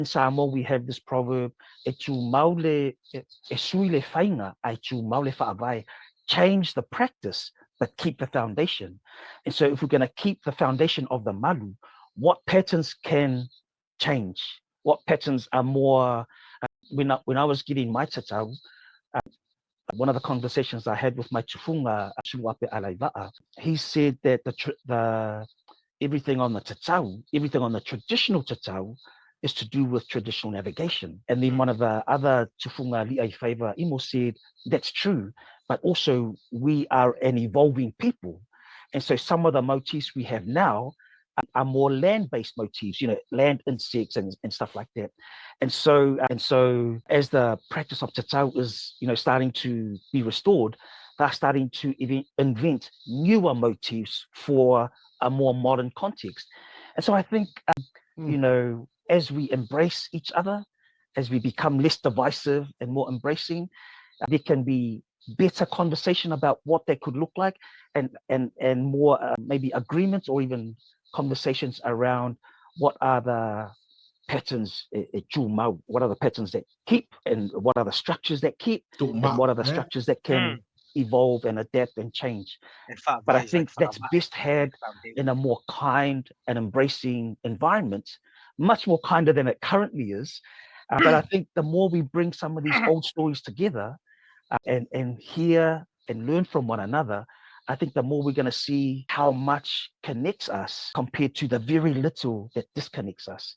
In Samoa, we have this proverb, e tū maule, e sui le whainga, ai tū maule whaavai. Change the practice, but keep the foundation. And so if we're going to keep the foundation of the malu, what patterns can change? What patterns are more, when I was getting my tatau, one of the conversations I had with my chufunga, Chuape Alaiva'a, he said that the everything on the tatau, everything on the traditional tatau is to do with traditional navigation. And then one of the other chufunga li'ai whaiva imo said, that's true, but also we are an evolving people. And so some of the motifs we have now are more land-based motifs, land insects and stuff like that. And so as the practice of tatau is, starting to be restored, they're starting to invent newer motifs for a more modern context. And so I think, as we embrace each other, as we become less divisive and more embracing, there can be better conversation about what that could look like, and more maybe agreements or even conversations around what are the patterns, what are the patterns that keep, and what are the structures that keep, and what are the structures that can evolve and adapt and change. But I think that's best had in a more kind and embracing environment, much more kinder than it currently is. But I think the more we bring some of these old stories together and hear and learn from one another, I think the more we're going to see how much connects us compared to the very little that disconnects us.